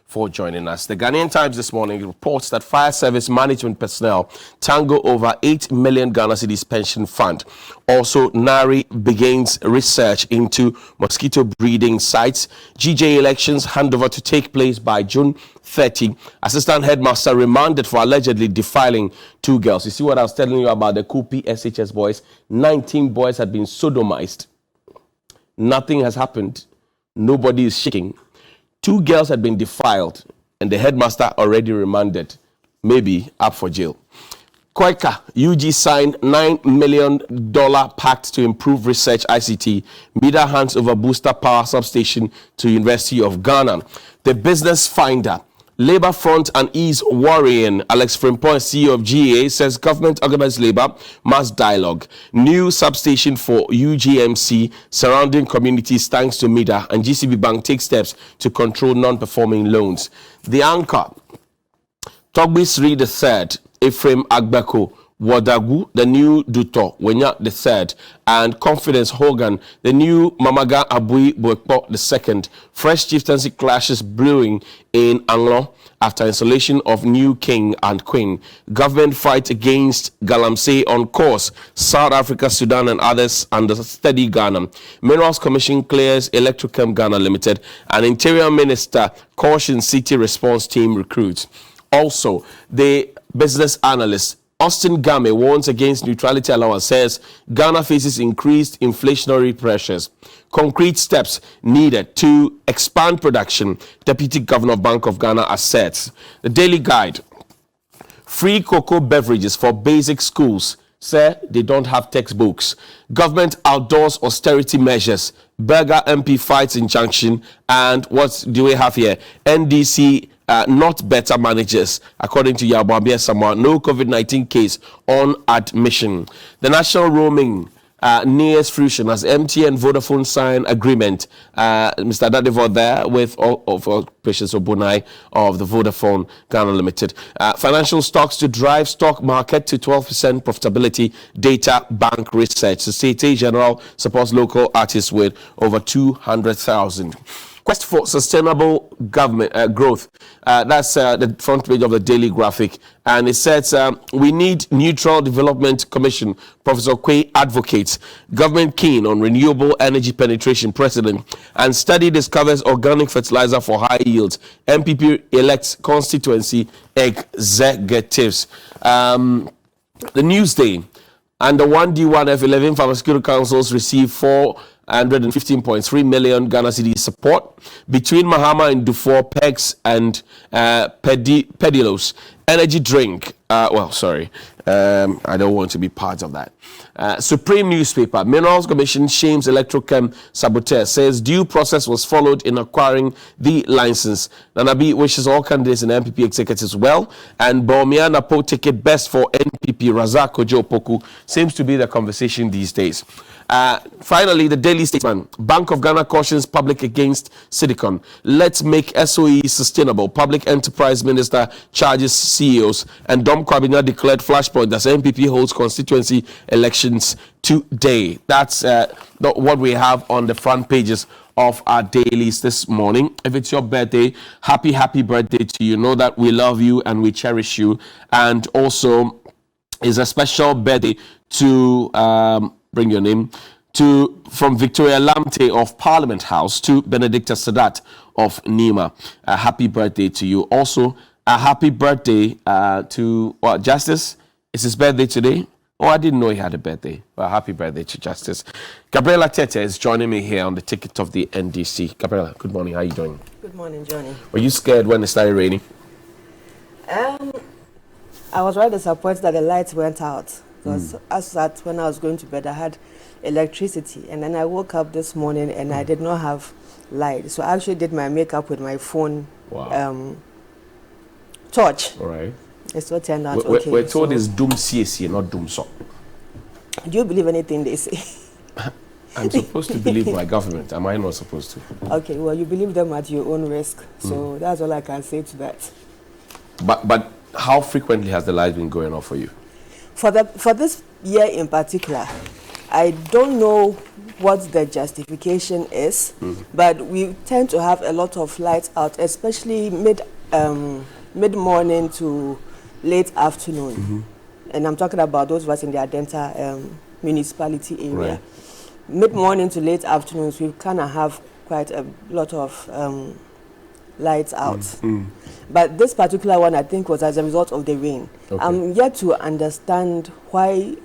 for joining us. The Ghanaian Times this morning reports that fire service management personnel tango over 8 million Ghana cedis pension fund. Also, NARI begins research into mosquito breeding sites. GJ elections handover to take place by June 30. Assistant headmaster remanded for allegedly defiling 2 girls. You see what I was telling you about the Kupi SHS boys? 19 boys had been sodomized. Nothing has happened. Nobody is shaking. 2 girls had been defiled, and the headmaster already remanded, maybe up for jail. Koika, UG signed $9 million pact to improve research ICT. Media hands over booster power substation to University of Ghana. The Business Finder, Labour Front and Ease worrying. Alex Frimpong, CEO of GA, says government organized labour must dialogue. New substation for UGMC surrounding communities thanks to MEDA, and GCB Bank takes steps to control non-performing loans. The Anchor, Togbi Sri III, Ephraim Agbeko, Wadagu, the new Duto, Wenya III, and Confidence Hogan, the new Mamaga Abui Bwekpo II. Fresh chieftaincy clashes brewing in Anglo after installation of new king and queen. Government fight against Galamsey on course. South Africa, Sudan, and others under steady Ghana. Minerals Commission clears Electrochem Ghana Limited, and Interior Minister cautions city response team recruits. Also, the business analyst Austin Game warns against neutrality allowance, says Ghana faces increased inflationary pressures. Concrete steps needed to expand production, Deputy Governor of Bank of Ghana asserts. The Daily Guide, free cocoa beverages for basic schools, say they don't have textbooks. Government outdoors austerity measures. Berger MP fights injunction. And what do we have here? NDC not better managers, according to Yabwabia Samoa. No COVID-19 case on admission. The national roaming nears fruition as MTN and Vodafone sign agreement. Mr. Dadevo there with Patience Obunai of the Vodafone Ghana Limited. Financial stocks to drive stock market to 12% profitability. Data Bank research. Societe General supports local artists with over 200,000. Quest for sustainable government growth. That's the front page of the Daily Graphic. And it says, we need Neutral Development Commission. Professor Quay advocates. Government keen on renewable energy penetration. President. And study discovers organic fertilizer for high yields. MPP elects constituency executives. The Newsday. And the 1D1F 11 pharmaceutical councils receive 415.3 million Ghana cedis support between Mahama and Dufour, Pegs and Pedilos. Energy drink. I don't want to be part of that. Supreme newspaper. Minerals Commission shames Electrochem saboteur. Says due process was followed in acquiring the license. Nanabi wishes all candidates and MPP executives well. And Baumia Napo ticket best for NPP. Razak Kojo Poku seems to be the conversation these days. Finally, the Daily Statesman. Bank of Ghana cautions public against Silicon. Let's make SOE sustainable. Public Enterprise Minister charges CEOs. And Dom Kwabena declared flashpoint as MPP holds constituency elections today. That's what we have on the front pages of our dailies this morning. If it's your birthday, happy birthday to you. Know that we love you and we cherish you. And also, is a special birthday to bring your name from Victoria Lamte of Parliament House to Benedicta Sadat of Nima. Happy birthday to you. Also, a happy birthday to Justice. It's his birthday today. Oh, I didn't know he had a birthday. Well, happy birthday to Justice. Gabriela Tete is joining me here on the ticket of the NDC. Gabriela, good morning. How are you doing? Good morning, Johnny. Were you scared when it started raining? I was very disappointed that the lights went out. Because as that when I was going to bed, I had electricity. And then I woke up this morning and I did not have light. So I actually did my makeup with my phone torch. All right. It's what turned out okay. We're told it's doom CSC, not doom so. Do you believe anything they say? I'm supposed to believe my government. Am I not supposed to? Okay, well, you believe them at your own risk. So that's all I can say to that. But how frequently has the light been going off for you? For this year in particular, I don't know what the justification is, but we tend to have a lot of lights out, especially mid-morning to late afternoon. And I'm talking about those of us in the Adenta municipality area. Right. Mid-morning to late afternoons, we kind of have quite a lot of lights out. But this particular one, I think, was as a result of the rain. Okay. I'm yet to understand why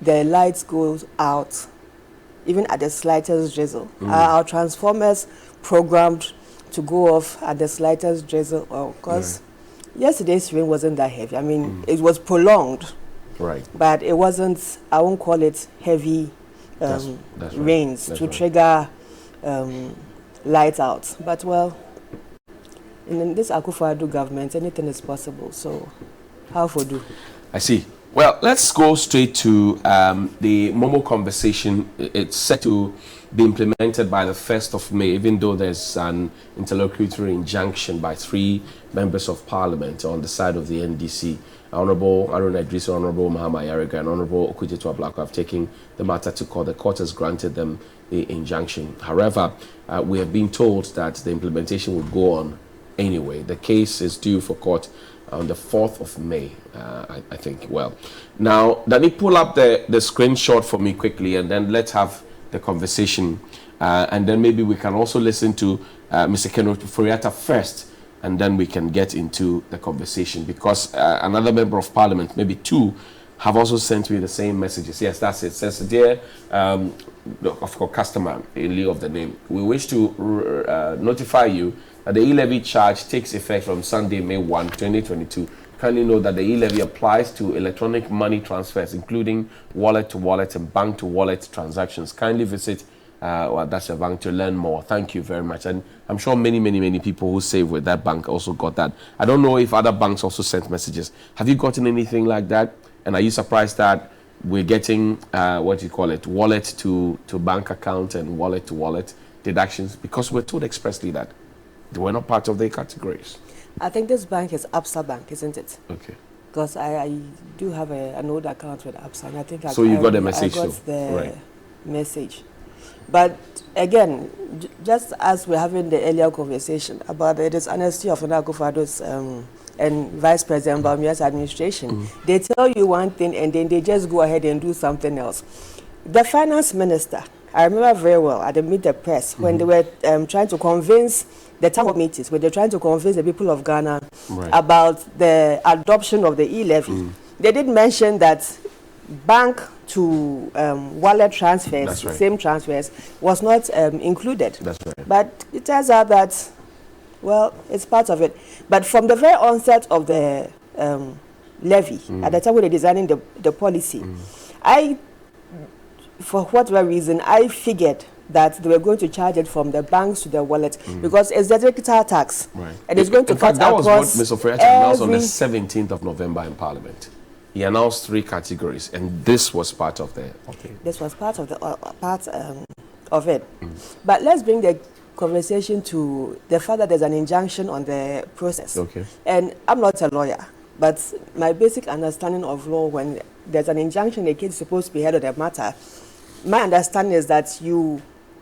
the lights go out, even at the slightest drizzle. Are our transformers programmed to go off at the slightest drizzle? Because yesterday's rain wasn't that heavy. I mean, it was prolonged. Right. But it wasn't, I won't call it heavy That's rains That's to right. trigger lights out. But well, in this Akufo-Addo government, anything is possible. So, how for do? I see. Well, let's go straight to the Momo conversation. It's set to be implemented by the 1st of May, even though there's an interlocutory injunction by 3 members of parliament on the side of the NDC. Honorable Arun Idris, Honorable Mahama Yarega, and Honorable Okujetu Ablako have taken the matter to court. The court has granted them the injunction. However, we have been told that the implementation will go on anyway. The case is due for court on the 4th of May, I think. Well, now, let me pull up the screenshot for me quickly, and then let's have the conversation. And then maybe we can also listen to Mr. Ken Ofori-Atta first, and then we can get into the conversation, because another member of parliament, maybe 2, have also sent me the same messages. Yes, that's it. It says, dear, of course, customer, in lieu of the name, we wish to notify you that the E-Levy charge takes effect from Sunday, May 1, 2022. Kindly note that the E-Levy applies to electronic money transfers, including wallet-to-wallet and bank-to-wallet transactions. Kindly visit that's a bank to learn more. Thank you very much. And I'm sure many people who save with that bank also got that. I don't know if other banks also sent messages. Have you gotten anything like that? And are you surprised that we're getting, wallet to bank account and wallet to wallet deductions? Because we're told expressly that they were not part of the categories. I think this bank is Absa Bank, isn't it? Okay. Because I do have an old account with Absa, and I think so you got a message. I got the message. But again, just as we're having the earlier conversation about the dishonesty of Akufo-Addo's and Vice President Bawumia's administration, they tell you one thing and then they just go ahead and do something else. The finance minister, I remember very well at the Meet the Press when they were trying to convince the town hall meetings, when they're trying to convince the people of Ghana about the adoption of the E-Levy. They did mention that bank to wallet transfers, same transfers, was not included. That's right. But it turns out that, well, it's part of it. But from the very onset of the levy, at the time when they're designing the policy, for whatever reason, I figured that they were going to charge it from the banks to the wallet because it's the digital tax. Right. And it's going to cut across. That was what Mr. Ofori-Atta announced on the 17th of November in Parliament. He announced 3 categories, and this was part of the. This was part of the of it. But let's bring the conversation to the fact that there's an injunction on the process. Okay. And I'm not a lawyer, but my basic understanding of law, when there's an injunction, the case is supposed to be heard of the matter. My understanding is that you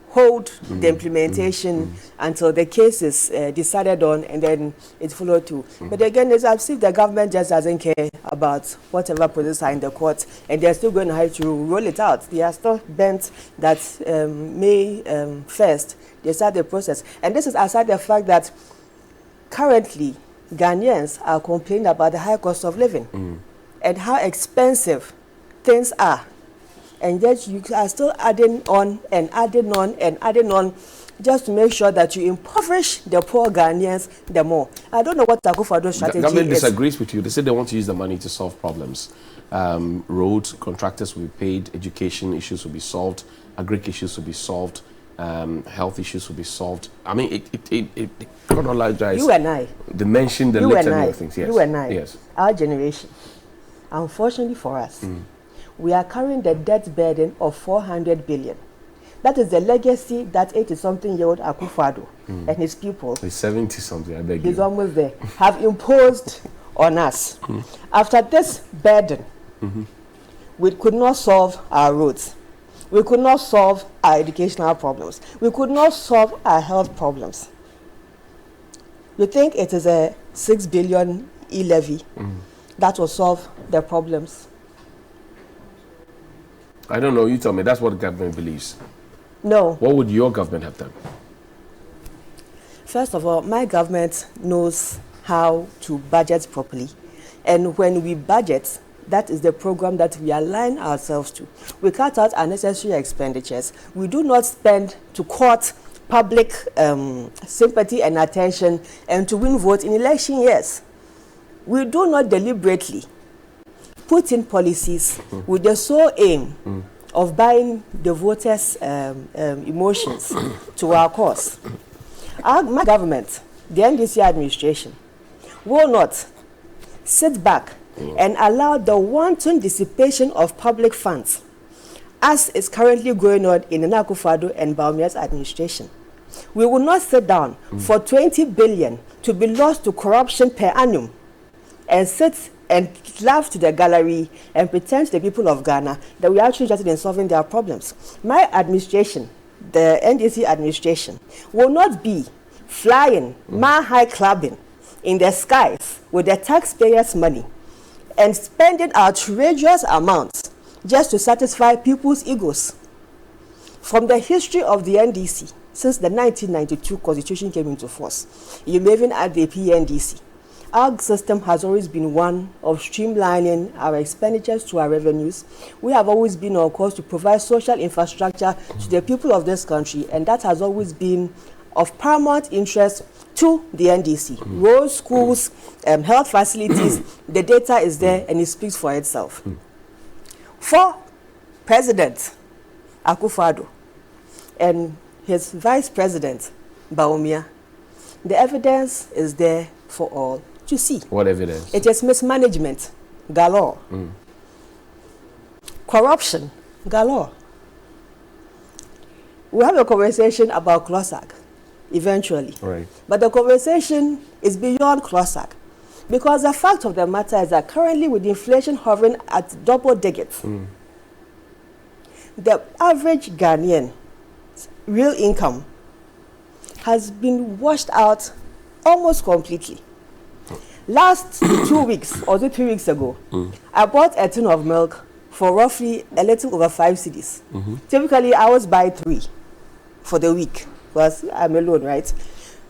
hold the implementation until the case is decided on, and then it's followed through. But again, it's as if the government just doesn't care about whatever process are in the court, and they're still going to have to roll it out. They are still bent that May 1st, they start the process. And this is aside the fact that currently Ghanaians are complaining about the high cost of living and how expensive things are. And yet you are still adding on and adding on and adding on just to make sure that you impoverish the poor Ghanaians the more. I don't know what Akufo-Addo's strategy is. The government disagrees with you. They say they want to use the money to solve problems. Road contractors will be paid, education issues will be solved, agric issues will be solved, health issues will be solved. I mean, it chronologizes. You and I. They mentioned the litany of things. Yes. You and I. Yes. Our generation. Unfortunately for us, we are carrying the debt burden of 400 billion. That is the legacy that 80-something-year-old Akufo-Addo and his people, he's 70-something, I beg you. He's almost there, have imposed on us. After this burden, we could not solve our roads. We could not solve our educational problems. We could not solve our health problems. You think it is a 6 billion E-Levy that will solve the problems? I don't know. You tell me. That's what the government believes. No. What would your government have done? First of all, my government knows how to budget properly. And when we budget, that is the program that we align ourselves to. We cut out unnecessary expenditures. We do not spend to court public sympathy and attention and to win votes in election years. We do not deliberately put in policies with the sole aim of buying the voters' emotions to our cause. My government, the NDC administration, will not sit back and allow the wanton dissipation of public funds as is currently going on in Nana Akufo-Addo and Bawumia's administration. We will not sit down for 20 billion to be lost to corruption per annum and sit and laugh to the gallery and pretend to the people of Ghana that we are actually interested in solving their problems. My administration, the NDC administration, will not be flying high clubbing in the skies with the taxpayers' money and spending outrageous amounts just to satisfy people's egos. From the history of the NDC, since the 1992 Constitution came into force, you may even add the PNDC, our system has always been one of streamlining our expenditures to our revenues. We have always been on course to provide social infrastructure to the people of this country, and that has always been of paramount interest to the NDC. Roads, schools, health facilities, the data is there and it speaks for itself. For President Akufo-Addo and his Vice President Bawumia, the evidence is there for all to see. What evidence? It is mismanagement galore. Corruption galore. We'll have a conversation about CLOSAG eventually. Right. But the conversation is beyond CLOSAG, because the fact of the matter is that currently with inflation hovering at double digits, the average Ghanaian real income has been washed out almost completely. Last 2 weeks or 3 weeks ago, I bought a tin of milk for roughly a little over 5 cedis. Typically, I was buy 3 for the week because I'm alone, right?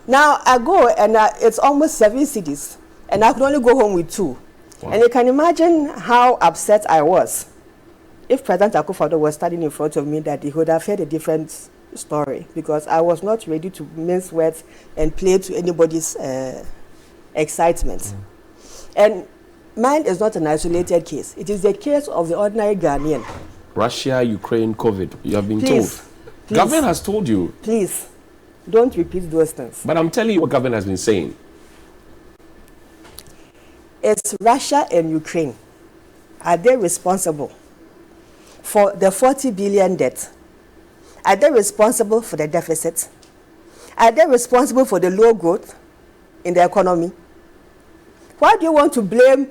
Now I go and it's almost 7 cedis, and I could only go home with 2. Wow. And you can imagine how upset I was. If President Akufo-Addo was standing in front of me, that he would have heard a different story, because I was not ready to mince words and play to anybody's excitement. And mine is not an isolated case. It is the case of the ordinary Ghanaian. Russia, Ukraine, COVID. You have been told. Please, government has told you. Please, don't repeat those things. But I'm telling you what government has been saying. It's Russia and Ukraine. Are they responsible for the 40 billion debt? Are they responsible for the deficit? Are they responsible for the low growth in the economy? Why do you want to blame?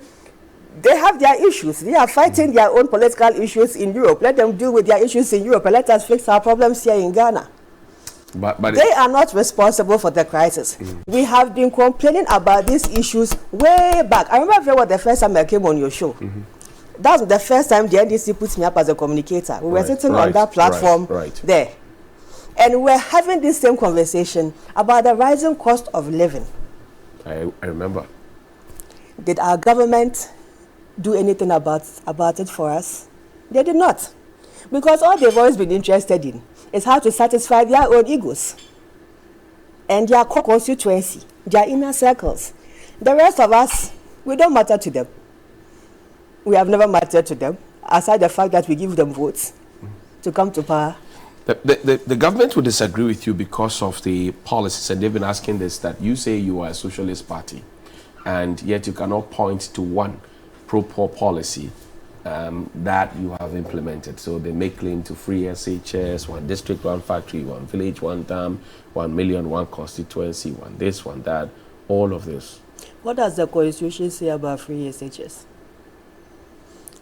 They have their issues. They are fighting their own political issues in Europe. Let them deal with their issues in Europe and let us fix our problems here in Ghana. But they are not responsible for the crisis. We have been complaining about these issues way back. I remember very well the first time I came on your show. That was the first time the NDC put me up as a communicator. We were sitting on that platform there. And we're having this same conversation about the rising cost of living. I remember. Did our government do anything about it for us? They did not. Because all they've always been interested in is how to satisfy their own egos and their core constituency, their inner circles. The rest of us, we don't matter to them. We have never mattered to them, aside the fact that we give them votes to come to power. The government will disagree with you because of the policies, and they've been asking this, that you say you are a socialist party, and yet you cannot point to one pro-poor policy that you have implemented. So they make claim to free SHS, 1 district, 1 factory, 1 village, 1 dam, 1 million, 1 constituency, 1 this, 1 that, all of this. What does the Constitution say about free SHS?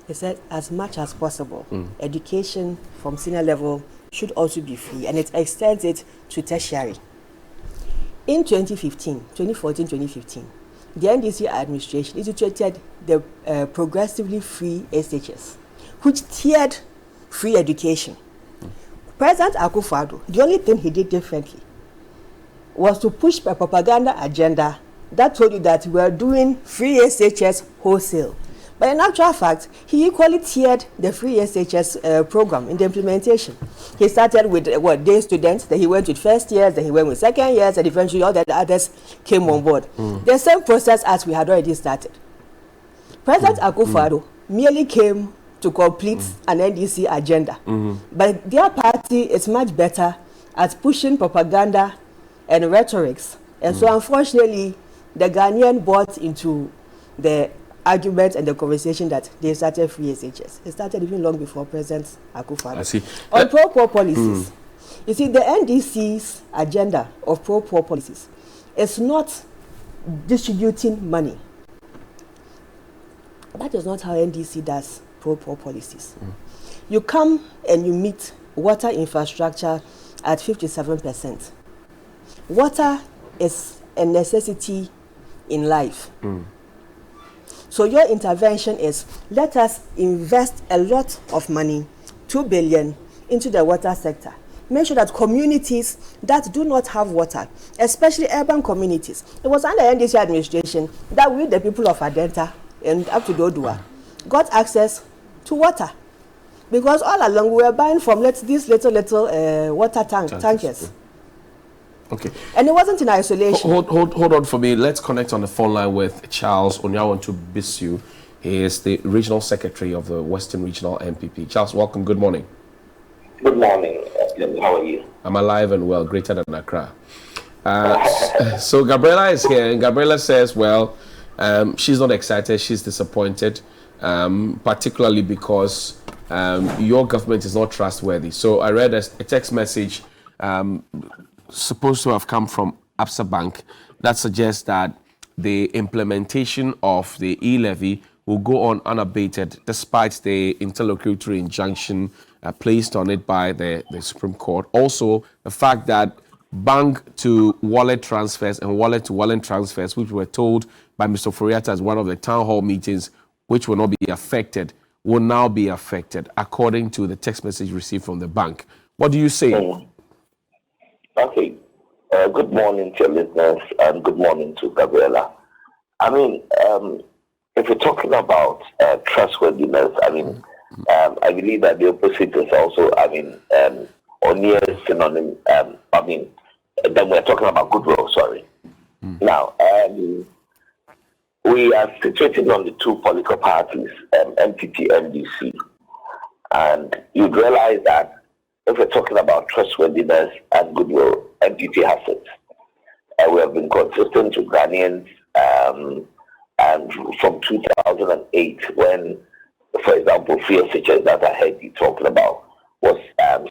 He said, as much as possible, education from senior level should also be free, and it extends it to tertiary. In 2014-2015, the NDC administration instituted the progressively free SHS, which tiered free education. President Akufo-Addo, the only thing he did differently was to push a propaganda agenda that told you that we are doing free SHS wholesale. But in actual fact, he equally tiered the free SHS program in the implementation. He started with day students, then he went with first years, then he went with second years, and eventually all the others came on board. The same process as we had already started. President Akufo-Addo merely came to complete an NDC agenda. But their party is much better at pushing propaganda and rhetorics. And so unfortunately, the Ghanaian bought into the argument and the conversation that they started free SHS. It started even long before President Akufo-Addo. I see. On pro-poor policies, you see, the NDC's agenda of pro-poor policies is not distributing money. That is not how NDC does pro-poor policies. You come and you meet water infrastructure at 57%. Water is a necessity in life. So your intervention is, let us invest a lot of money, 2 billion, into the water sector. Make sure that communities that do not have water, especially urban communities, it was under NDC administration that we, the people of Adenta and up to Dodua, got access to water. Because all along we were buying from these little water tankers. Okay. And it wasn't in isolation. Hold on for me. Let's connect on the phone line with Charles Onyawantu Bisu. He is the regional secretary of the Western Regional MPP. Charles, welcome. Good morning. Good morning. How are you? I'm alive and well, greater than Accra. So Gabriela is here, and Gabriela says, well, she's not excited, she's disappointed, particularly because your government is not trustworthy. So I read a text message supposed to have come from Absa Bank that suggests that the implementation of the E-Levy will go on unabated despite the interlocutory injunction placed on it by the Supreme Court. Also, the fact that bank to wallet transfers and wallet to wallet transfers, which were told by Mr. Foriata as one of the town hall meetings, which will not be affected, will now be affected, according to the text message received from the bank. What do you say? Okay. Good morning to your listeners, and good morning to Gabriela. I mean, if we're talking about trustworthiness, I mean, I believe that the opposite is also, I mean, or near synonym. I mean, then we're talking about goodwill. Sorry. Now, we are situated on the two political parties, MPP, MDC, and you'd realize that if we're talking about trustworthiness and goodwill, MPP has it. We have been consistent with Ghanaians, and from 2008, when, for example, free SHS that I heard you talking about was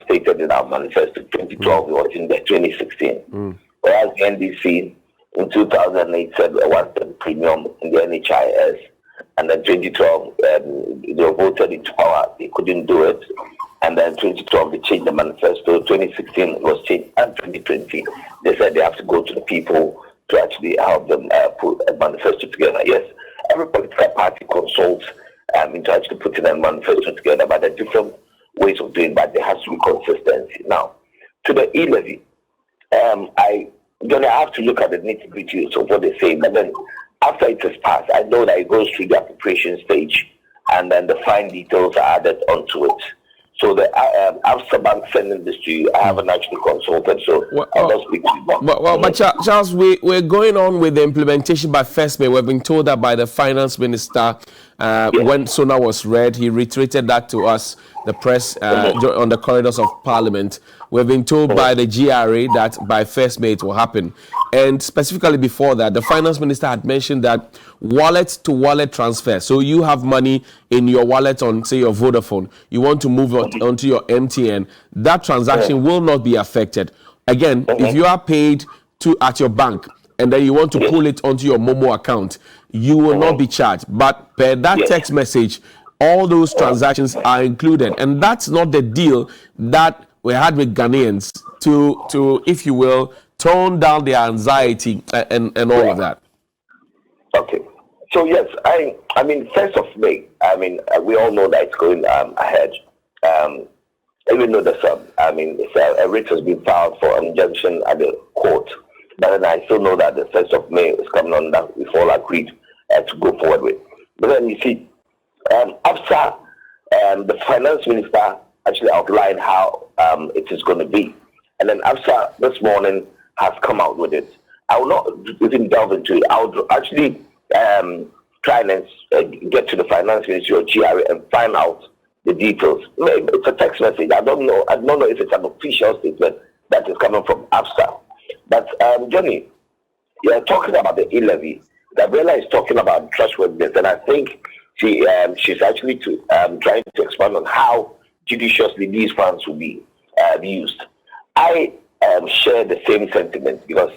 stated in our manifesto. 2012, it was in the 2016. Whereas the NDC in 2008 said we wanted premium in the NHIS, and then 2012 they voted into power. They couldn't do it. And then 2012, they changed the manifesto. 2016, it was changed. And 2020, they said they have to go to the people to actually help them put a manifesto together. Yes, every political party consults into actually putting a manifesto together, but there are different ways of doing it, but there has to be consistency. Now, to the E-Levy, I have to look at the nitty-gritty of what they say, but then after it is passed, I know that it goes through the appropriation stage, and then the fine details are added onto it. So the Absa Bank sending this to you, I haven't actually consulted, so I'll not speak to you. But Charles, we're going on with the implementation by first May. We've been told that by the finance minister when Sona was read, he reiterated that to us, the press, on the corridors of Parliament. We've been told by the GRA that by first May it will happen. And specifically before that, the finance minister had mentioned that wallet to wallet transfer. So you have money in your wallet on, say, your Vodafone. You want to move it onto your MTN. That transaction will not be affected. Again, if you are paid at your bank and then you want to pull it onto your Momo account, you will not be charged. But per that text message, all those transactions are included. And that's not the deal that we had with Ghanaians to if you will, tone down their anxiety and all of that. Okay. So yes, I mean, 1st of May. I mean, we all know that it's going ahead. Even though a writ has been filed for an injunction at the court, but then I still know that the 1st of May is coming on that we've all agreed to go forward with. But then you see, after the finance minister actually outlined how it is going to be, and then after this morning has come out with it, I will not even delve into it. I would actually try and get to the finance ministry or GRA and find out the details. It's a text message. I don't know if it's an official statement that is coming from AFSA. But Johnny, you're talking about the E-Levy. Gabriela is talking about trustworthiness, and I think she's actually trying to expand on how judiciously these funds will be used. I share the same sentiment because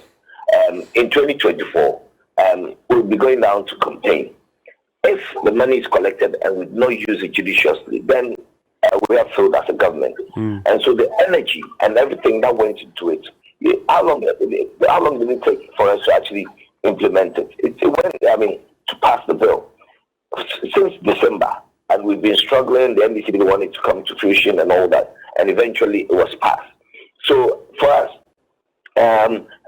in 2024 we'll be going down to campaign. If the money is collected and we not use it judiciously, then we have failed as a government. And so the energy and everything that went into it, how long did it take for us to actually implement it? It went, to pass the bill since December, and we've been struggling. The NDC didn't want it to come to fruition and all that, and eventually it was passed. So for us,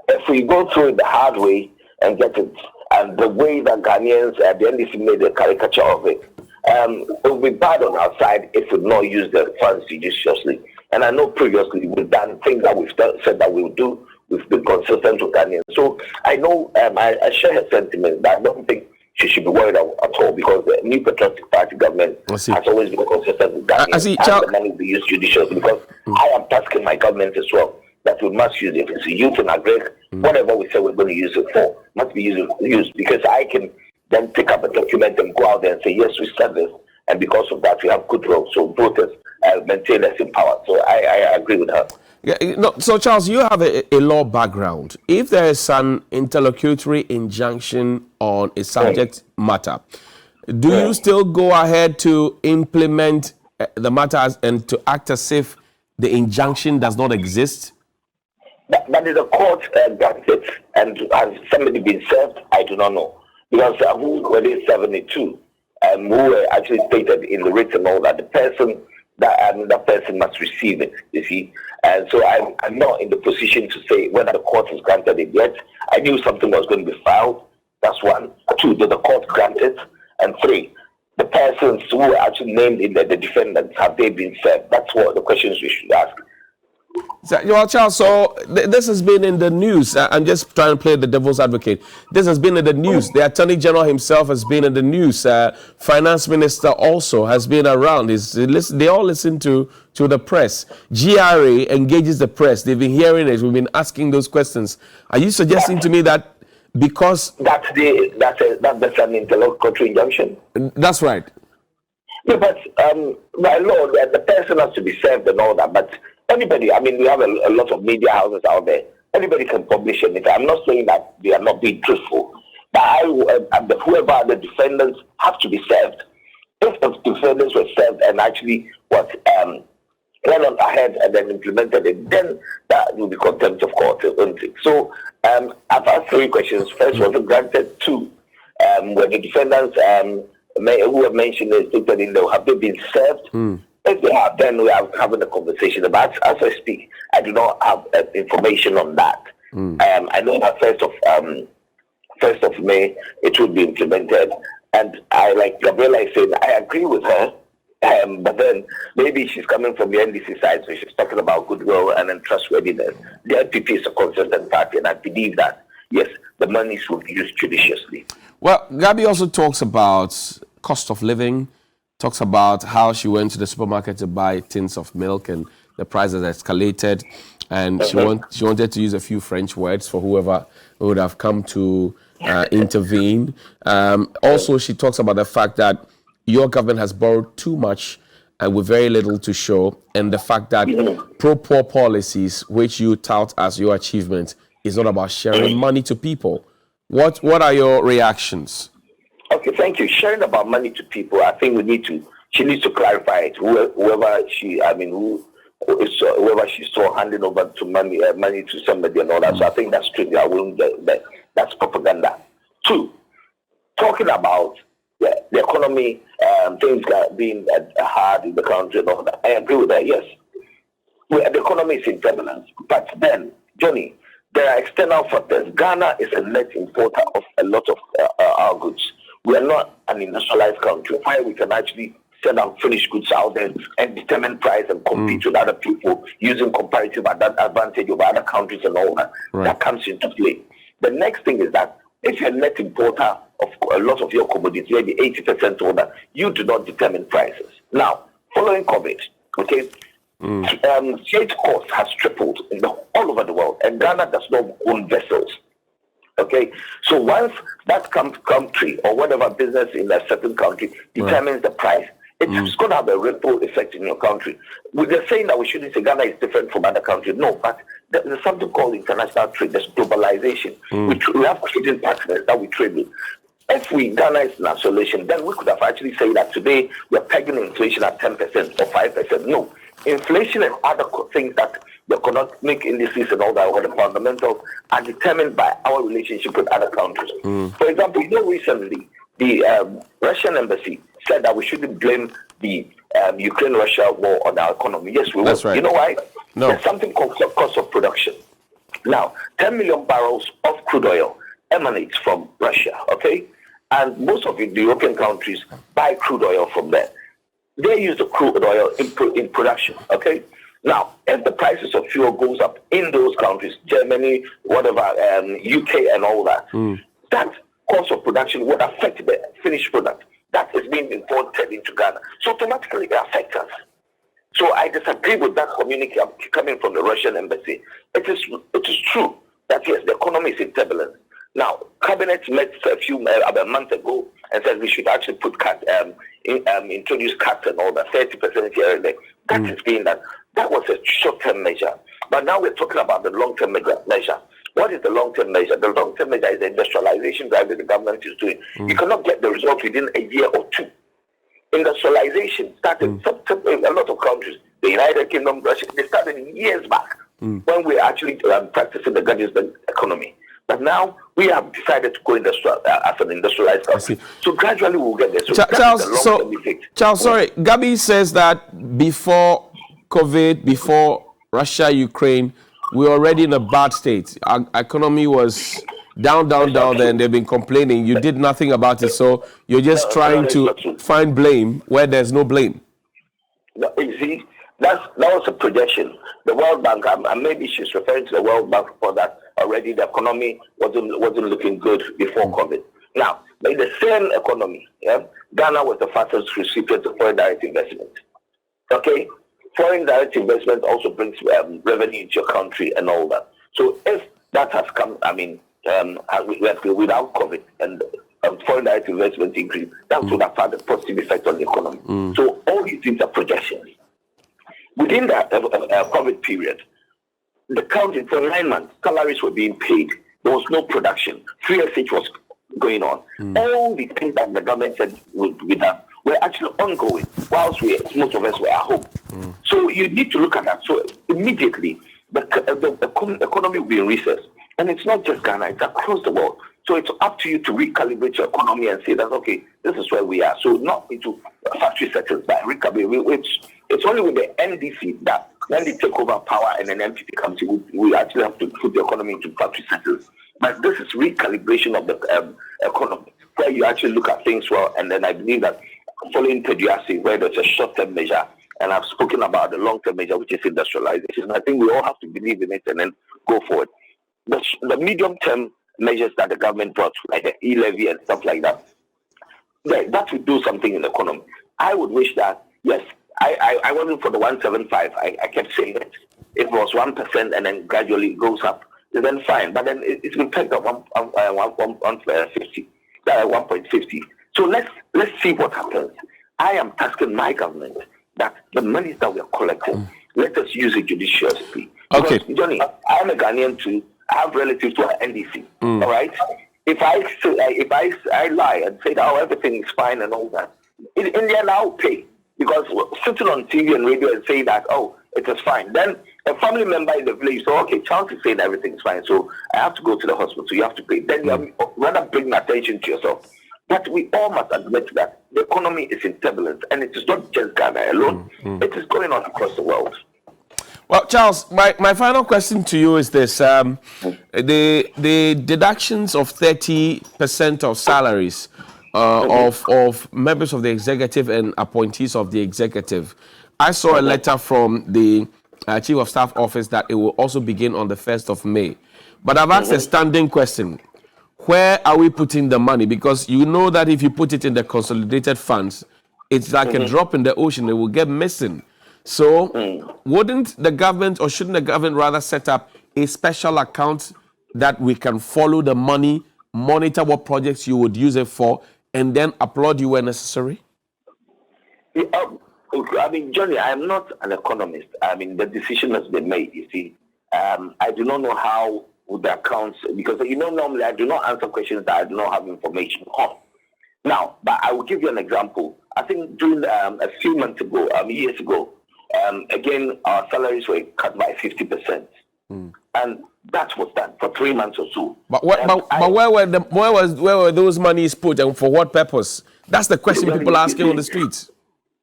if we go through it the hard way and get it, and the way that Ghanaians, the NDC made a caricature of it, it will be bad on our side if we not use the funds judiciously. And I know previously we've done things that we've said that we will do. We've been consistent with Ghanaians. So I know I share her sentiment that I don't think she should be worried at all, because the New Patriotic Party government has always been consistent with Ghanaians. And the money will be used judiciously, because I am tasking my government as well that we must use it. If it's youth and agri, whatever we say we're going to use it for must be used, because I can then pick up a document and go out there and say, yes, we said this, and because of that we have goodwill. So voters maintain us in power. So I agree with her. Yeah, so Charles, you have a law background. If there is an interlocutory injunction on a subject matter, do you still go ahead to implement the matters and to act as if the injunction does not exist? That is a court granted, and has somebody been served? I do not know, because who were they 72? Who were actually stated in the written and all that the person that person must receive it, you see. And so I'm not in the position to say whether the court has granted it yet. I knew something was going to be filed. That's one. Two, did the court grant it? And three, the persons who were actually named in the defendants, have they been served? That's what the questions we should ask. Well, Charles, so this has been in the news. I'm just trying to play the devil's advocate. This has been in the news. The Attorney General himself has been in the news. Finance Minister also has been around. They all listen to the press. GRA engages the press. They've been hearing it. We've been asking those questions. Are you suggesting to me that because... That's an interlocutory injunction? That's right. Yeah, but by law, the person has to be served and all that, but anybody, we have a lot of media houses out there. Anybody can publish anything. I'm not saying that they are not being truthful, but whoever the defendants have to be served. If the defendants were served and actually went on ahead and then implemented it, then that will be contempt of court, isn't it? So I've asked three questions. First, was it granted? Two, were the defendants who have mentioned it stated in there, have they been served? If they have, then we are having a conversation. But as I speak, I do not have information on that. I know that 1st of May it will be implemented, and I, like Gabriela is saying, I agree with her. But then maybe she's coming from the NDC side, so she's talking about goodwill and then trustworthiness. The NPP is a consistent party, and I believe that yes, the money should be used judiciously. Well, Gabi also talks about cost of living. Talks about how she went to the supermarket to buy tins of milk and the prices escalated, and she wanted to use a few French words for whoever would have come to intervene. Also, she talks about the fact that your government has borrowed too much and with very little to show, and the fact that pro-poor policies, which you tout as your achievement, is not about sharing money to people. What are your reactions? Okay, thank you. Sharing about money to people, I think we need to She needs to clarify it. Whoever she saw handing over to money to somebody and all that. So I think that's true. That's propaganda. 2, talking about the economy, things being hard in the country and all that. I agree with that. Yes, the economy is in turbulence, but then, Johnny, there are external factors. Ghana is a net importer of a lot of our goods. We are not an industrialized country where we can actually sell our finished goods out there and determine price and compete with other people using comparative advantage over other countries and all that. Right. That comes into play. The next thing is that if you're a net importer of a lot of your commodities, maybe 80% or that, you do not determine prices. Now, following COVID, okay, freight cost has tripled all over the world, and Ghana does not own vessels. Okay, so once that country or whatever business in a certain country determines the price, it's going to have a ripple effect in your country. They're saying that we shouldn't say Ghana is different from other countries. No, but there's something called international trade. There's globalization. We have trading partners that we trade with. If Ghana is in isolation, then we could have actually said that today we're pegging inflation at 10% or 5%. No, inflation and other things that the economic indices and all that, or the fundamentals, are determined by our relationship with other countries. For example, recently the Russian embassy said that we shouldn't blame the Ukraine-Russia war on our economy. Yes, we will. That's right. You know why? No. There's something called cost of production. Now, 10 million barrels of crude oil emanates from Russia, okay? And most of the European countries buy crude oil from there. They use the crude oil in production, okay? Now, if the prices of fuel goes up in those countries, Germany, whatever, UK and all that, that cost of production would affect the finished product that is being imported into Ghana. So automatically it affects us. So I disagree with that communique coming from the Russian embassy. It is true that yes, the economy is in turbulence. Now, Cabinet met about a month ago and said we should actually put introduce cuts and all that, 30% here and there. That is being done. That was a short-term measure. But now we're talking about the long-term measure. What is the long-term measure? The long-term measure is the industrialization drive that the government is doing. You cannot get the result within a year or two. Industrialization started in a lot of countries. The United Kingdom, Russia, they started years back when we actually practicing the Ghanaian economy. But now we have decided to go industrial as an industrialized country. So gradually we'll get there. So Charles, sorry, Gabi says that before COVID, before Russia, Ukraine, we were already in a bad state. Our economy was down, and they've been complaining. You did nothing about it, so you're just trying to find blame where there's no blame. No, you see, that was a projection. The World Bank, and maybe she's referring to the World Bank for that already. The economy wasn't looking good before COVID. Now, in the same economy, Ghana was the fastest recipient of foreign direct investment. Okay? Foreign direct investment also brings revenue into your country and all that. So if that has come, without COVID and foreign direct investment increase, that would have had a positive effect on the economy. So all these things are projections. Within that COVID period, the country for 9 months, salaries were being paid. There was no production. Free SH was going on. All the things that the government said would be done were actually ongoing whilst most of us were at home. So you need to look at that. So immediately, the economy will be in recess. And it's not just Ghana, it's across the world. So it's up to you to recalibrate your economy and say that, okay, this is where we are. So not into factory settles, but recalibrate. It's only with the NDC that when they take over power and an MPP comes in, we actually have to put the economy into factory settles. But this is recalibration of the economy, where you actually look at things well. And then I believe that following Teduasi, where there's a short-term measure, and I've spoken about the long-term measure, which is industrialization. I think we all have to believe in it and then go forward. The medium-term measures that the government brought, like the E-Levy and stuff like that, that would do something in the economy. I would wish that, yes, I wasn't for the 175. I kept saying that if it was 1% and then gradually goes up, then fine. But then it's been pegged at 1.50. So let's see what happens. I am tasking my government that the money that we are collecting, let us use it judiciously. Okay. Because, Johnny, I am a Ghanaian too. I have relatives to an NDC. All right. If I lie and say that everything is fine and all that, in the end I'll pay. Because sitting on TV and radio and saying that, oh, it is fine. Then a family member in the village, so okay, Charles is saying everything's fine, so I have to go to the hospital, you have to pay. Then you have rather bring attention to yourself. But we all must admit that the economy is in turbulence, and it is not just Ghana alone. It is going on across the world. Well, Charles, my final question to you is this. The deductions of 30% of salaries of members of the executive and appointees of the executive. I saw a letter from the Chief of Staff Office that it will also begin on the 1st of May. But I've asked a standing question. Where are we putting the money? Because you know that if you put it in the consolidated funds, it's like a drop in the ocean. It will get missing. So wouldn't the government, or shouldn't the government rather set up a special account that we can follow the money, monitor what projects you would use it for, and then applaud you when necessary? I mean, Johnny, I am not an economist. I mean, the decision has been made, you see. I do not know how would the accounts, because, normally I do not answer questions that I do not have information on. Now, but I will give you an example. I think during a few months ago, years ago, again, our salaries were cut by 50%. And that was done for 3 months or so. But where were those monies put, and for what purpose? That's the question people are asking on the streets.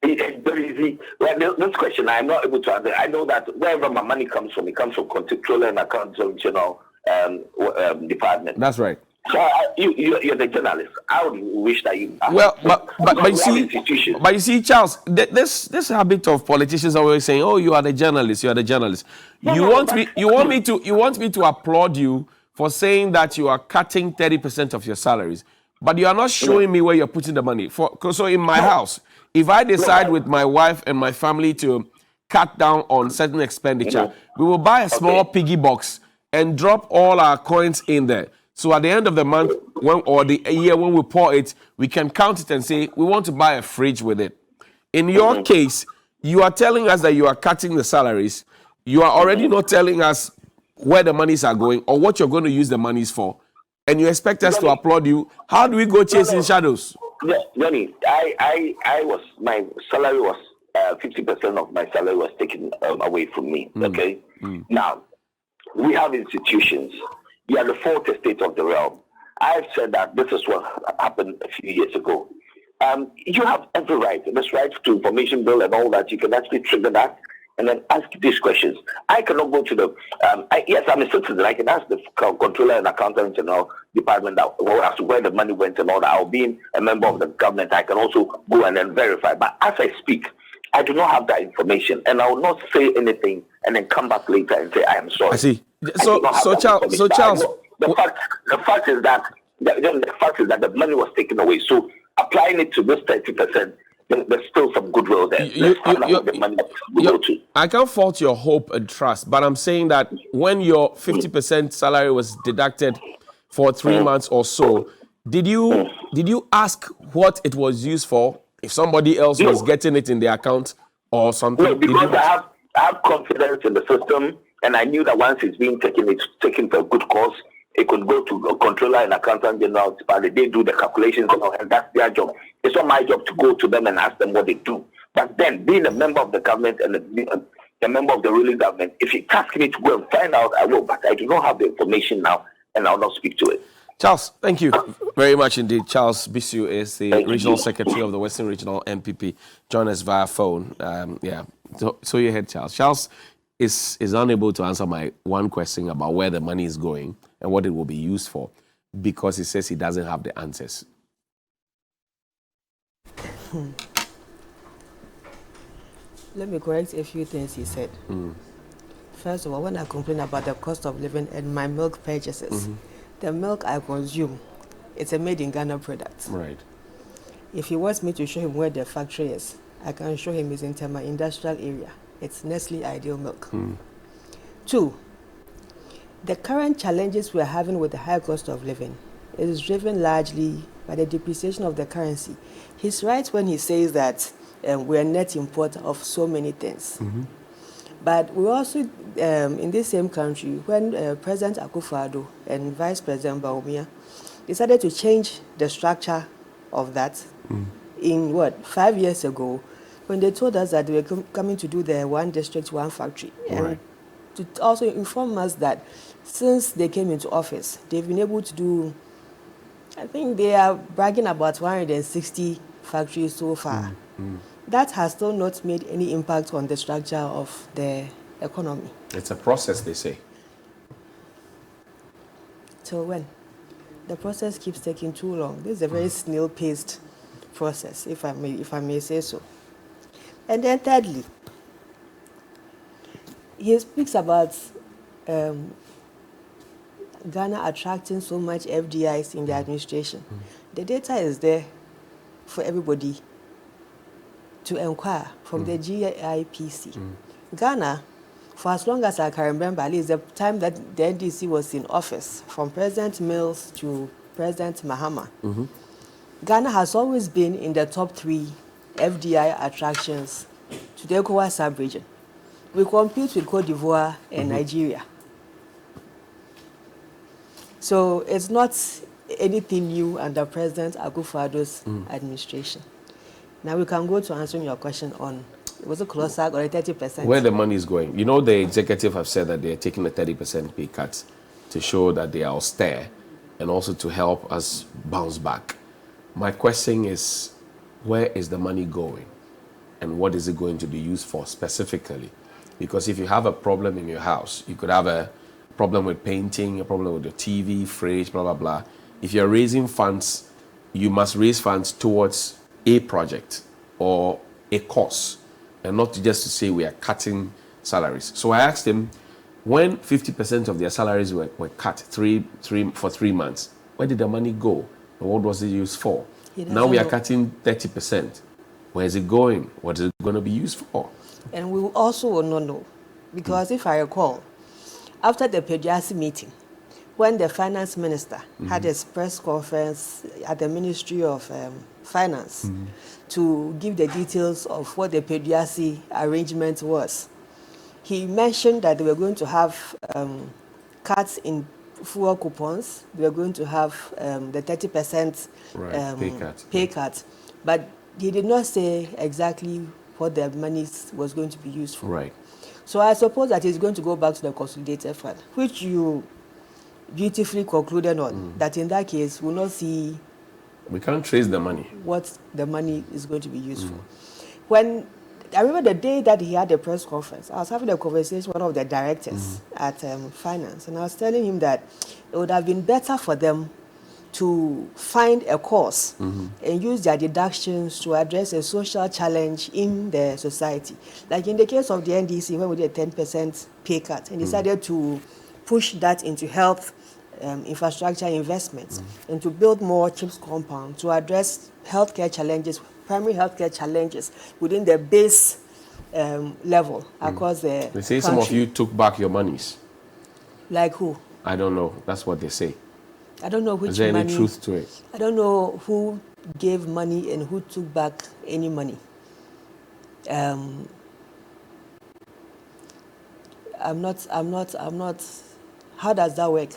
It's very easy. Well, this question I'm not able to answer. I know that wherever my money comes from, it comes from Controller and Accounts Department. That's right. So you're the journalist. I would wish that you. Well, but you see, Charles, this habit of politicians always saying, "Oh, you are the journalist. You are the journalist." You want me to applaud you for saying that you are cutting 30% of your salaries, but you are not showing me where you're putting the money. So in my house, if I decide with my wife and my family to cut down on certain expenditure, we will buy a small piggy box and drop all our coins in there. So at the end of the month or the year when we pour it, we can count it and say, we want to buy a fridge with it. In your case, you are telling us that you are cutting the salaries. You are already not telling us where the monies are going or what you're going to use the monies for. And you expect us to applaud you. How do we go chasing shadows? Yeah, Johnny, my salary was 50% of my salary was taken away from me. Okay. Now, we have institutions. We are the fourth estate of the realm. I've said that this is what happened a few years ago. You have every right, this right to information bill and all that. You can actually trigger that and then ask these questions. I cannot go to the, yes, I'm a citizen. I can ask the Controller and Accountant Department as to where the money went and all that. I'll be a member of the government. I can also go and then verify. But as I speak, I do not have that information, and I will not say anything and then come back later and say I am sorry. I see. So Charles, the fact is that the money was taken away. So applying it to this 30%, there's still some goodwill there. I can't fault your hope and trust, but I'm saying that when your 50% salary was deducted for 3 months or so, did you ask what it was used for? If somebody else was getting it in their account or something? No, because I have confidence in the system, and I knew that once it's being taken, it's taken for a good cause. It could go to a Controller and Accountant General. They do the calculations and all, and that's their job. It's not my job to go to them and ask them what they do. But then, being a member of the government and a member of the ruling government, if you ask me to go and find out, I will. But I do not have the information now, and I'll not speak to it. Charles, thank you very much indeed. Charles Bisu is the Regional Secretary of the Western Regional MPP. Join us via phone. So you heard Charles. Charles is unable to answer my one question about where the money is going and what it will be used for because he says he doesn't have the answers. Let me correct a few things he said. First of all, when I complain about the cost of living and my milk purchases, the milk I consume, it's a made in Ghana product. Right. If he wants me to show him where the factory is, I can show him it's in Tema Industrial Area. It's Nestle Ideal Milk. 2, the current challenges we're having with the high cost of living is driven largely by the depreciation of the currency. He's right when he says that we're net importer of so many things. But we also, in this same country, when President Akufo-Addo and Vice President Bawumia decided to change the structure of that, in 5 years ago, when they told us that they were coming to do the one district, one factory, and to also inform us that since they came into office, they've been able to do, I think they are bragging about 160 factories so far. That has still not made any impact on the structure of the economy. It's a process, they say. So when? The process keeps taking too long. This is a very snail-paced process, if I may say so. And then thirdly, he speaks about Ghana attracting so much FDIs in the administration. The data is there for everybody to inquire from the GIPC. Ghana, for as long as I can remember, at least the time that the NDC was in office, from President Mills to President Mahama, Ghana has always been in the top 3 FDI attractions to the ECOWAS sub-region. We compete with Cote d'Ivoire and Nigeria. So it's not anything new under President Akufo-Addo's administration. Now we can go to answering your question on, was it closer or 30%? Where the money is going. You know, the executive have said that they are taking a 30% pay cut to show that they are austere and also to help us bounce back. My question is, where is the money going? And what is it going to be used for specifically? Because if you have a problem in your house, you could have a problem with painting, a problem with your TV, fridge, blah, blah, blah. If you're raising funds, you must raise funds towards a project or a cause, and not just to say we are cutting salaries. So I asked him, when 50% of their salaries were cut for 3 months, where did the money go? And what was it used for? Now we are cutting 30%. Where is it going? What is it going to be used for? And we also will not know. Because if I recall, after the Pediasi meeting, when the finance minister had his press conference at the Ministry of Finance to give the details of what the Pediasi arrangement was, he mentioned that they were going to have cuts in fuel coupons. They were going to have the 30% pay cut. But he did not say exactly what the money was going to be used for. Right. So I suppose that he's going to go back to the consolidated fund, which you beautifully concluded on, that in that case, we'll not see... We can't trace the money. What the money is going to be used for. When I remember the day that he had the press conference, I was having a conversation with one of the directors at finance, and I was telling him that it would have been better for them to find a cause and use their deductions to address a social challenge in the society. Like in the case of the NDC, when we did a 10% pay cut and decided to push that into health infrastructure investments and to build more CHIPS compound to address healthcare challenges, primary healthcare challenges within the base level across the They say country. some of you took back your monies. Like who? I don't know. That's what they say. I don't know which Is there money. any truth to it? I don't know who gave money and who took back any money. I'm not. How does that work?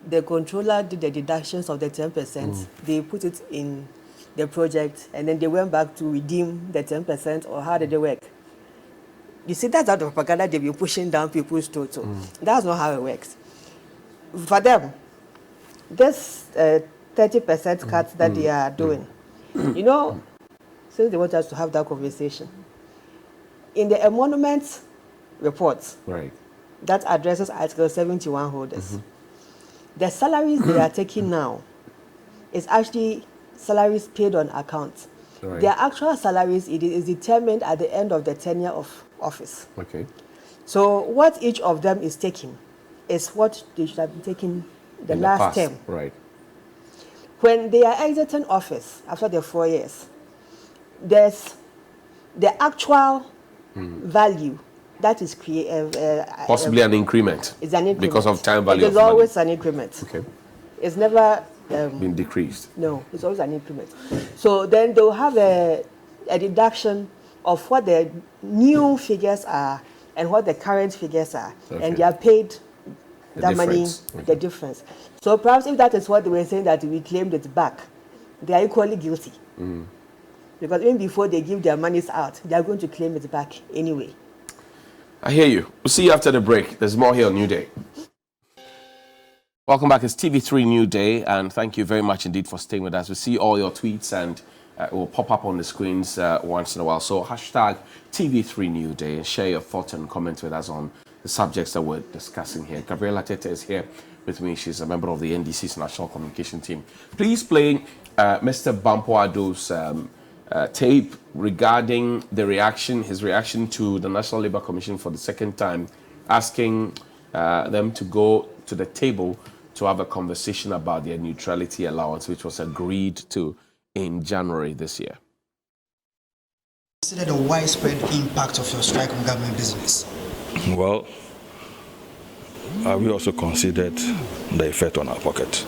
The controller did the deductions of the 10%. They put it in the project, and then they went back to redeem the 10%, or how did they work? You see, that's how the propaganda they've been pushing down people's total. That's not how it works. For them, this 30% cut that they are doing, you know, since they want us to have that conversation, in the emolument report that addresses Article 71 holders, the salaries they are taking now is actually salaries paid on account. Their actual salaries is determined at the end of the tenure of office. So what each of them is taking is what they should have been taking the last term. When they are exiting office after the 4 years, there's the actual value that is possibly an increment. It's an increment. Because of time value. It is always an increment. It's never been decreased. No, it's always an increment. So then they'll have a deduction of what the new figures are and what the current figures are, and they are paid that money, the difference. So perhaps if that is what they were saying, that we claimed it back, they are equally guilty. Because even before they give their monies out, they are going to claim it back anyway. I hear you. We'll see you after the break. There's more here on New Day. Welcome back. It's TV3Newday, and thank you very much indeed for staying with us. We see all your tweets, and it will pop up on the screens once in a while. So hashtag TV3Newday, and share your thoughts and comments with us on the subjects that we're discussing here. Gabriela Tete is here with me. She's a member of the NDC's National Communication Team. Please play Mr. Bampoado's tape regarding his reaction to the National Labour Commission for the second time, asking them to go to the table to have a conversation about their neutrality allowance, which was agreed to in January this year. Consider the widespread impact of your strike on government business. Well, we also considered the effect on our pocket.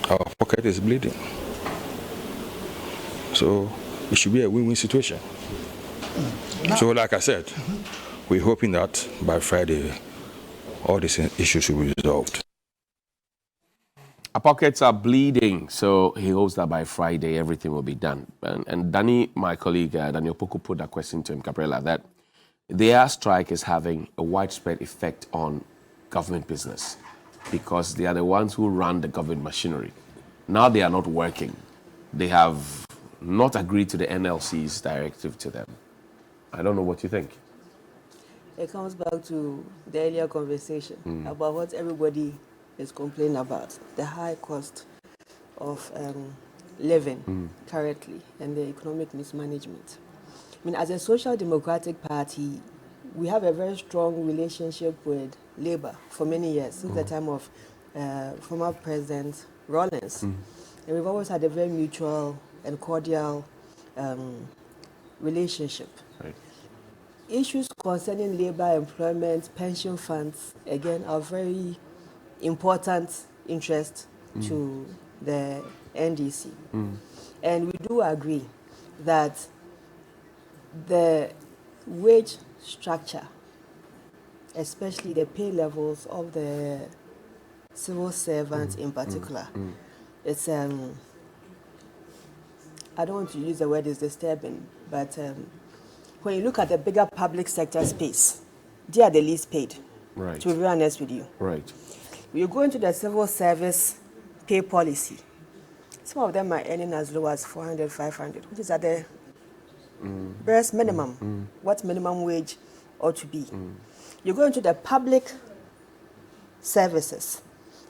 Our pocket is bleeding. So it should be a win-win situation. So like I said, we're hoping that by Friday, all these issues will be resolved. Our pockets are bleeding, so he hopes that by Friday everything will be done. And Danny, my colleague, Daniel Poku, put that question to him, Gabriela, that their strike is having a widespread effect on government business because they are the ones who run the government machinery. Now they are not working. They have not agreed to the NLC's directive to them. I don't know what you think. It comes back to the earlier conversation about what everybody is complaining about, the high cost of living currently and the economic mismanagement. I mean, as a social democratic party, we have a very strong relationship with Labour for many years, since the time of former President Rawlings. And we've always had a very mutual and cordial relationship. Right. Issues concerning labour, employment, pension funds, again, are very important interest to the NDC. And we do agree that the wage structure, especially the pay levels of the civil servants in particular, it's, I don't want to use the word is disturbing, but when you look at the bigger public sector space, they are the least paid, Right. to be very honest with you. Right. You go into the civil service pay policy, some of them are earning as low as 400, 500, which is at the barest minimum, what minimum wage ought to be. You go into the public services,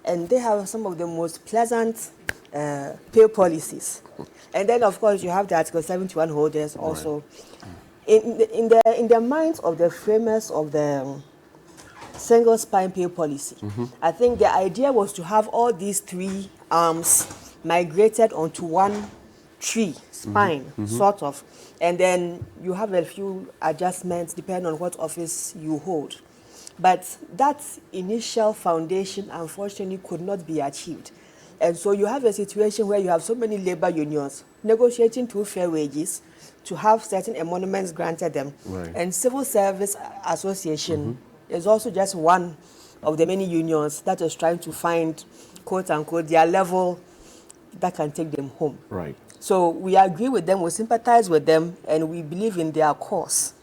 and they have some of the most pleasant pay policies. And then, of course, you have the Article 71 holders also. In the minds of the framers of the single spine pay policy, I think the idea was to have all these three arms migrated onto one tree, spine, sort of. And then you have a few adjustments depending on what office you hold. But that initial foundation, unfortunately, could not be achieved. And so you have a situation where you have so many labor unions negotiating through fair wages to have certain emoluments granted them. Right. And Civil Service Association is also just one of the many unions that is trying to find, quote unquote, their level that can take them home. Right. So we agree with them, we sympathize with them, and we believe in their cause.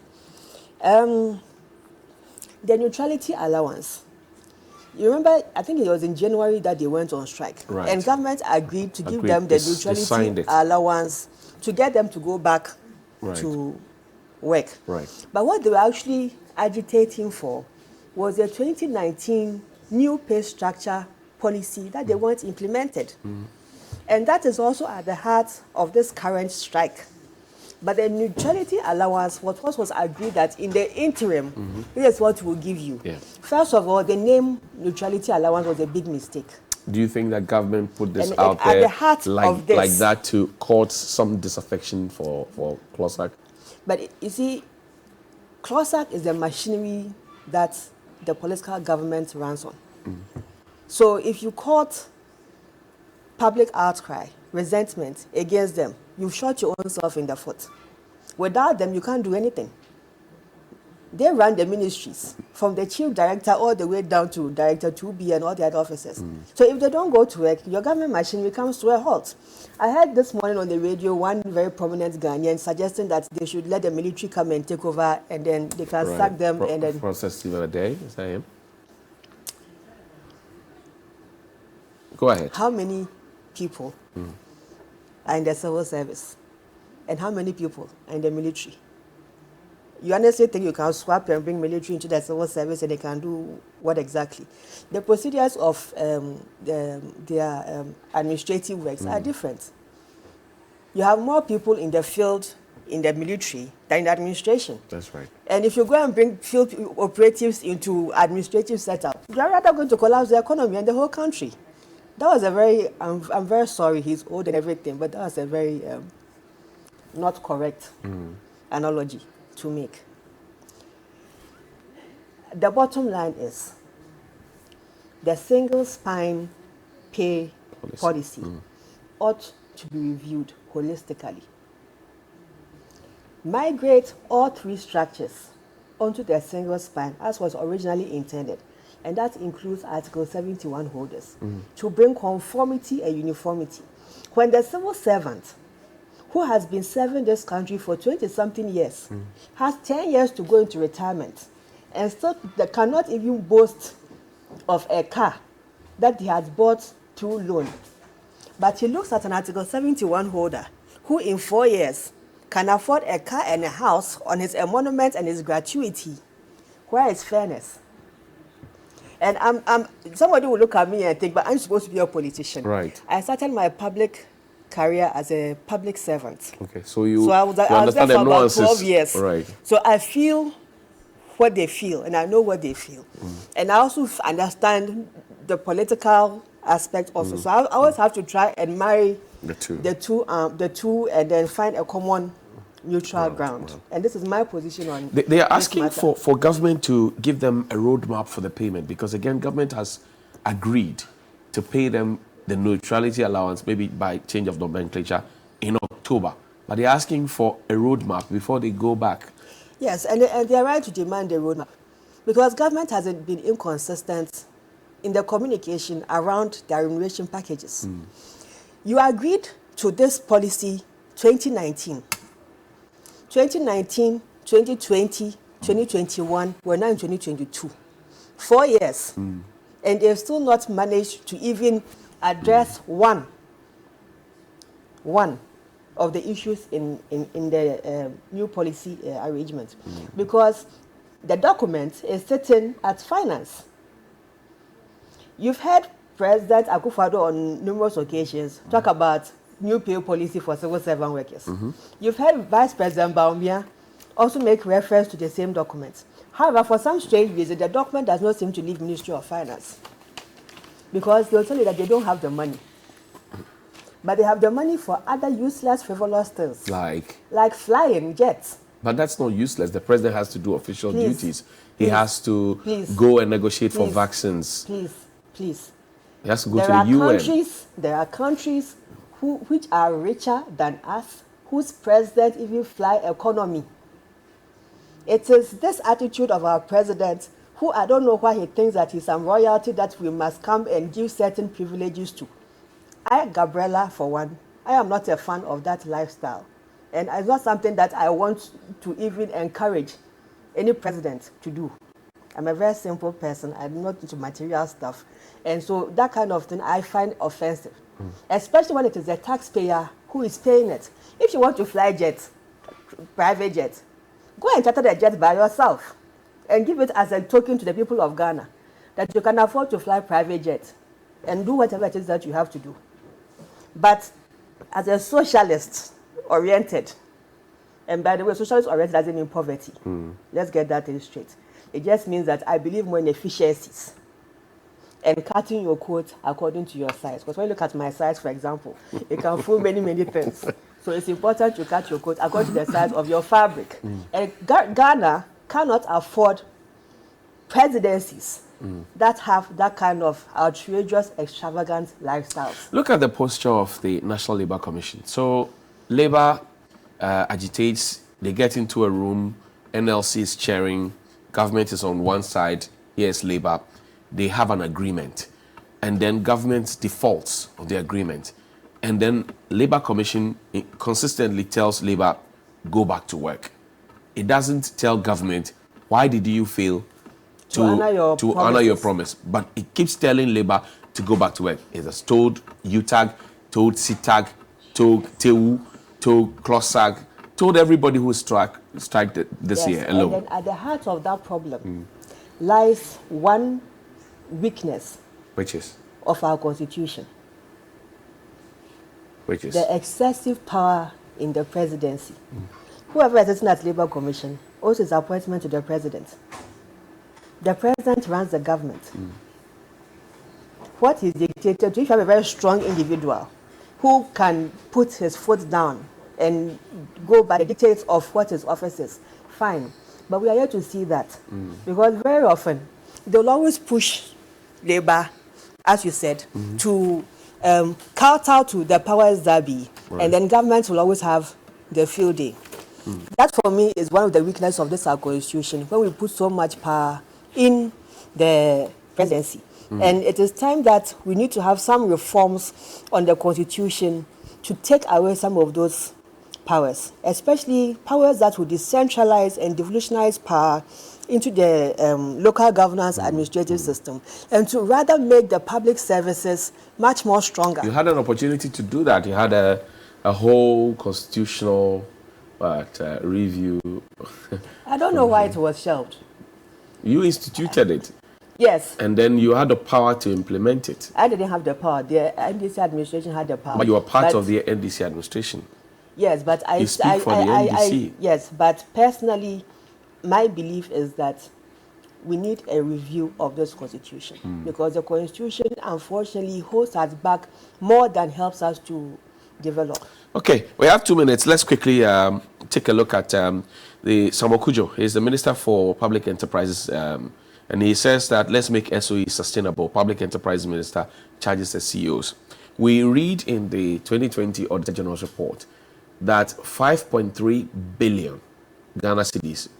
The neutrality allowance. You remember, I think it was in January that they went on strike. Right. And government agreed to give them the neutrality allowance to get them to go back to work. Right. But what they were actually agitating for was the 2019 new pay structure policy that they want implemented. And that is also at the heart of this current strike. But the neutrality allowance, what was agreed that in the interim, this is what we'll give you. Yeah. First of all, the name neutrality allowance was a big mistake. Do you think that government put this And out at there the heart of this, like that to cause some disaffection for CLOSAC? But you see, CLOSAC is the machinery that the political government runs on. So if you caught public outcry, resentment against them, you've shot your own self in the foot. Without them, you can't do anything. They run the ministries from the chief director all the way down to director 2B and all the other officers. So if they don't go to work, your government machinery comes to a halt. I heard this morning on the radio one very prominent Ghanaian suggesting that they should let the military come and take over, and then they can sack them. And then Process Day, is that him? Go ahead. How many people are in the civil service, and how many people are in the military? You honestly think you can swap and bring military into the civil service and they can do what exactly? The procedures of their administrative works are different. You have more people in the field in the military than in the administration. That's right. And if you go and bring field operatives into administrative setup, you are rather going to collapse the economy and the whole country. That was a very, I'm very sorry he's old and everything, but that was a very not correct analogy to make. The bottom line is the single spine pay policy ought to be reviewed holistically. Migrate all three structures onto the single spine as was originally intended, and that includes Article 71 holders, to bring conformity and uniformity. When the civil servant who has been serving this country for 20-something years has 10 years to go into retirement and still cannot even boast of a car that he has bought through loan, but he looks at an Article 71 holder who in 4 years can afford a car and a house on his emolument and his gratuity. Where is fairness? And somebody will look at me and think, but I'm supposed to be a politician. Right. I started my public career as a public servant. Okay, so you I was there understand for the about nuances. 12 years. Right. So I feel what they feel, and I know what they feel. And I also understand the political aspect of it. So I always have to try and marry the two, and then find a common neutral ground. And this is my position on They are asking for government to give them a roadmap for the payment, because again, government has agreed to pay them the neutrality allowance, maybe by change of nomenclature, in October. But they're asking for a roadmap before they go back. Yes, and they are right to demand a roadmap, because government has been inconsistent in the communication around their remuneration packages. You agreed to this policy 2019. 2019, 2020, 2021, we're now in 2022. 4 years. And they've still not managed to even address one of the issues in the new policy arrangement. Because the document is sitting at finance. You've heard President Akufo-Addo on numerous occasions talk about new pay policy for civil servant workers. You've heard Vice President Baumia also make reference to the same document. However, for some strange reason, the document does not seem to leave Ministry of Finance, because they'll tell you that they don't have the money. But they have the money for other useless, frivolous things. Like flying jets. But that's not useless. The president has to do official duties. He has to go and negotiate for vaccines. Please. He has to go to the UN. There are countries which are richer than us, whose president even fly economy. It is this attitude of our president, who I don't know why he thinks that he's some royalty that we must come and give certain privileges to. I, Gabriella, for one, I am not a fan of that lifestyle. And it's not something that I want to even encourage any president to do. I'm a very simple person. I'm not into material stuff. And so that kind of thing I find offensive, especially when it is the taxpayer who is paying it. If you want to fly jet, private jet, go and charter the jet by yourself and give it as a token to the people of Ghana that you can afford to fly private jet and do whatever it is that you have to do. But as a socialist oriented, and by the way, socialist oriented doesn't mean poverty. Let's get that thing straight. It just means that I believe more in efficiencies and cutting your coat according to your size. Because when you look at my size, for example, it can fool many, many things. So it's important to cut your coat according to the size of your fabric. And Ghana cannot afford presidencies that have that kind of outrageous, extravagant lifestyles. Look at the posture of the National Labour Commission. So Labour agitates, they get into a room, NLC is chairing, government is on one side, here's Labour, they have an agreement, and then government defaults on the agreement, and then Labour Commission consistently tells Labour, go back to work. It doesn't tell government, why did you fail to honor your promise? But it keeps telling Labour to go back to work. It has told UTAG, told CITAG, told TEU, told CLOSAG, told everybody who strike this year alone. And then at the heart of that problem lies one weakness, Which is? Of our constitution. Which is? The excessive power in the presidency. Whoever is sitting at Labour Commission owes his appointment to the president. The president runs the government. What is dictated to, if you have a very strong individual who can put his foot down and go by the dictates of what his office is, fine. But we are here to see that. Because very often, they'll always push Labour, as you said, to kowtow to the powers that be. And then government will always have the field day. That, for me, is one of the weaknesses of this our constitution, when we put so much power in the presidency. And it is time that we need to have some reforms on the constitution to take away some of those powers, especially powers that will decentralize and devolutionize power into the local governance administrative system, and to rather make the public services much more stronger. You had an opportunity to do that. You had a whole constitutional review. I don't know why it was shelved. You instituted it. Yes. And then you had the power to implement it. I didn't have the power. The NDC administration had the power. But you were part of the NDC administration. Yes, but You speak for the NDC. Yes, but personally, my belief is that we need a review of this constitution, because the constitution, unfortunately, holds us back more than helps us to develop. Okay, we have 2 minutes. Let's quickly take a look at the Samuel Kujo. He's the Minister for Public Enterprises, and he says that let's make SOE sustainable. Public Enterprise Minister charges the CEOs. We read in the 2020 Auditor General's report that 5.3 billion Ghana cedis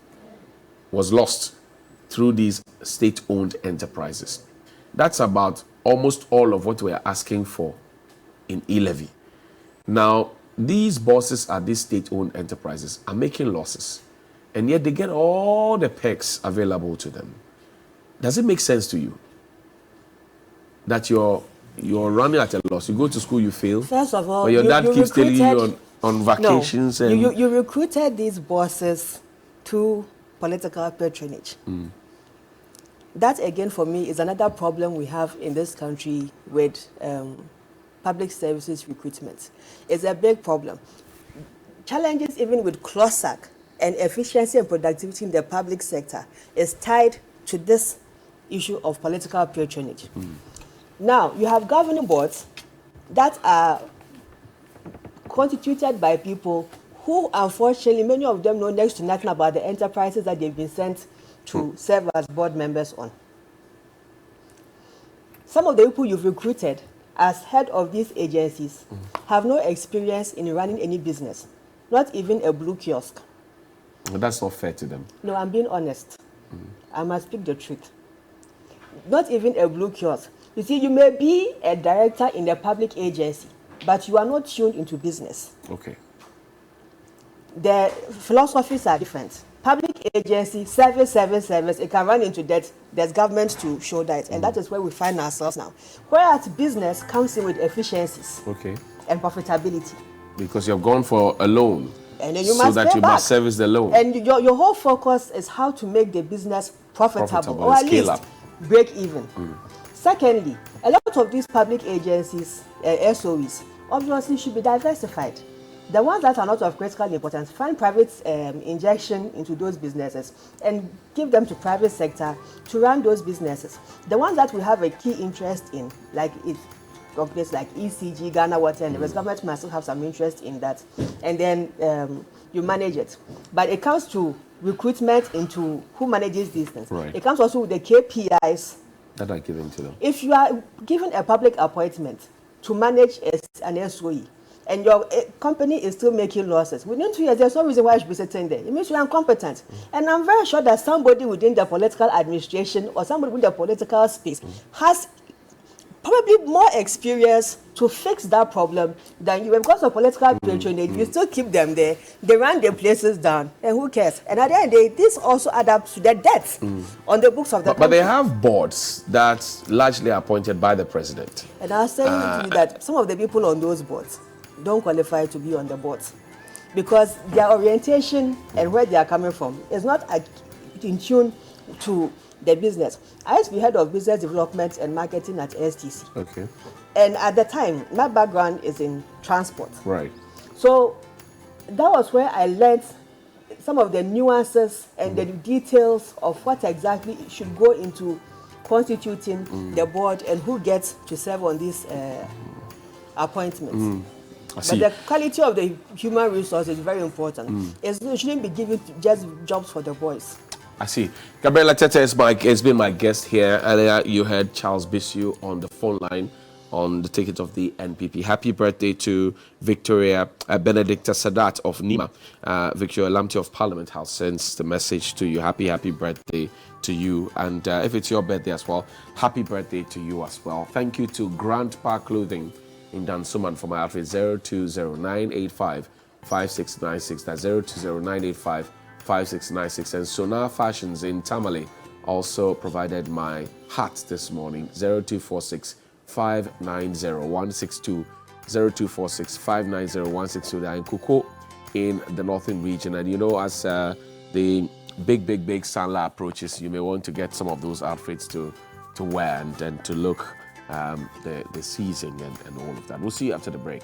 was lost through these state-owned enterprises. That's about almost all of what we are asking for in E-Levy. Now, these bosses at these state-owned enterprises are making losses, and yet they get all the perks available to them. Does it make sense to you that you're running at a loss? You go to school, you fail. First of all, but your dad keeps telling you on vacations. No, and you recruited these bosses to political patronage. That, again, for me, is another problem we have in this country with public services recruitment. It's a big problem. Challenges even with CLOSAG and efficiency and productivity in the public sector is tied to this issue of political patronage. Now, you have governing boards that are constituted by people who, unfortunately, many of them know next to nothing about the enterprises that they've been sent to serve as board members on. Some of the people you've recruited as head of these agencies have no experience in running any business, not even a blue kiosk. But that's not fair to them. No, I'm being honest. I must speak the truth. Not even a blue kiosk. You see, you may be a director in a public agency, but you are not tuned into business. Okay. The philosophies are different. Public agency, service, it can run into debt. There's government to show that, and that is where we find ourselves now. Whereas business comes in with efficiencies and profitability. Because you've gone for a loan, and then you so must that pay you back. must service the loan. And your whole focus is how to make the business profitable or at least break even. Secondly, a lot of these public agencies, SOEs, obviously should be diversified. The ones that are not of critical importance, find private injection into those businesses and give them to private sector to run those businesses. The ones that we have a key interest in, like companies like ECG, Ghana Water, and the rest, government must still have some interest in that. And then you manage it. But it comes to recruitment into who manages these things. Right. It comes also with the KPIs that are given to them. If you are given a public appointment to manage an SOE, and your company is still making losses, within 2 years, there's no reason why you should be sitting there. It means you're incompetent. And I'm very sure that somebody within the political administration or somebody within the political space has probably more experience to fix that problem than you. Because of political patronage, you still keep them there. They run their places down, and who cares? And at the end of the day, this also adds up to the debts on the books of the country. But they have boards that largely are appointed by the president. And I was saying to you that some of the people on those boards don't qualify to be on the boards because their orientation and where they are coming from is not in tune to the business. I used to be head of business development and marketing at STC. Okay. And at the time, my background is in transport. Right. So that was where I learned some of the nuances and the details of what exactly should go into constituting the board and who gets to serve on these appointments. But the quality of the human resource is very important. It shouldn't be given just jobs for the boys. I see. Gabriela Tete has been my guest here. Earlier, you heard Charles Bisu on the phone line on the ticket of the NPP. Happy birthday to Victoria Benedicta Sadat of Nima. Victoria Lamte of Parliament House sends the message to you. Happy birthday to you. And if it's your birthday as well, happy birthday to you as well. Thank you to Grand Park Clothing in Dansuman for my outfit 020985 5696. That's 020985 5696. And Sonar Fashions in Tamale also provided my hat this morning. 0246 590-162, 0246-590-162. They are in Kuko in the northern region. And you know, as the big Sanla approaches, you may want to get some of those outfits to wear and to look the season and all of that. We'll see you after the break.